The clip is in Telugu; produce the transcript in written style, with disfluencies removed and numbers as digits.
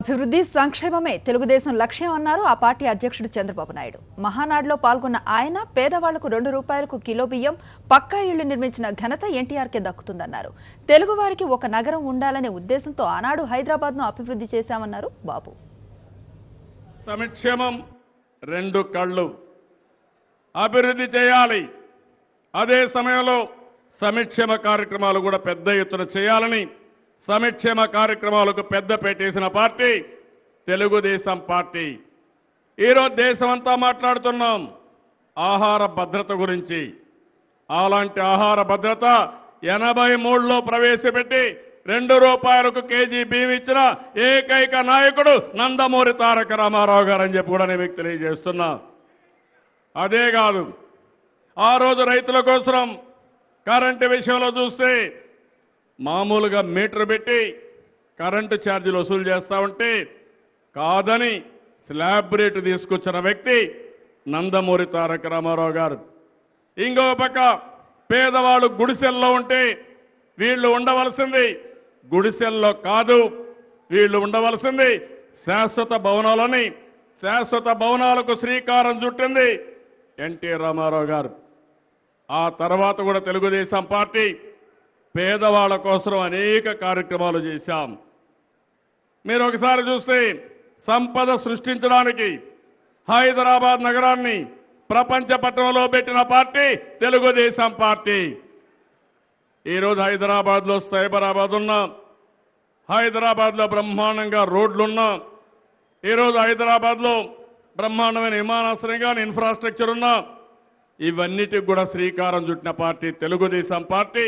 అభివృద్ధి సంక్షేమమే తెలుగుదేశం లక్ష్యం అన్నారు ఆ పార్టీ అధ్యక్షుడు చంద్రబాబు నాయుడు. మహానాడులో పాల్గొన్న ఆయన పేదవాళ్లకు ₹2 కిలో బియ్యం, పక్కా ఇళ్లు నిర్మించిన ఘనత ఎన్టీఆర్కే దక్కుతుందన్నారు. తెలుగువారికి ఒక నగరం ఉండాలనే ఉద్దేశంతో ఆనాడు హైదరాబాద్ను అభివృద్ధి చేశామన్నారు బాబు. సంక్షేమం రెండు కళ్ళు అభివృద్ధి చేయాలి. అదే సమయంలో సంక్షేమ కార్యక్రమాలు కూడా పెద్ద ఎత్తున చేయాలని సంక్షేమ కార్యక్రమాలకు పెద్ద పెట్టేసిన పార్టీ తెలుగుదేశం పార్టీ. ఈరోజు దేశమంతా మాట్లాడుతున్నాం ఆహార భద్రత గురించి. అలాంటి ఆహార భద్రత 83లో ప్రవేశపెట్టి ₹2 కేజీ బియ్యం ఇచ్చిన ఏకైక నాయకుడు నందమూరి తారక రామారావు గారు అని చెప్పి కూడా నేను మీకు తెలియజేస్తున్నా. అదే కాదు, ఆ రోజు రైతుల కోసం కరెంటు విషయంలో చూస్తే మామూలుగా మీటర్ పెట్టి కరెంటు ఛార్జీలు వసూలు చేస్తా ఉంటే కాదని స్లాబ్ రేటు తీసుకొచ్చిన వ్యక్తి నందమూరి తారక రామారావు గారు. ఇంకో పక్క పేదవాళ్ళు గుడిసెల్లో ఉంటే వీళ్ళు ఉండవలసింది గుడిసెల్లో కాదు, వీళ్ళు ఉండవలసింది శాశ్వత భవనాలని. శాశ్వత భవనాలకు శ్రీకారం చుట్టింది ఎన్టీ రామారావు గారు. ఆ తర్వాత కూడా తెలుగుదేశం పార్టీ పేదవాళ్ల కోసం అనేక కార్యక్రమాలు చేశాం. మీరు ఒకసారి చూస్తే సంపద సృష్టించడానికి హైదరాబాద్ నగరాన్ని ప్రపంచ పట్టణంలో పెట్టిన పార్టీ తెలుగుదేశం పార్టీ. ఈరోజు హైదరాబాద్లో సైబరాబాద్ ఉన్నాం, హైదరాబాద్లో బ్రహ్మాండంగా రోడ్లున్నాం, ఈరోజు హైదరాబాద్లో బ్రహ్మాండమైన విమానాశ్రయం కానీ ఇన్ఫ్రాస్ట్రక్చర్ ఉన్నాం. ఇవన్నిటికి కూడా శ్రీకారం చుట్టిన పార్టీ తెలుగుదేశం పార్టీ.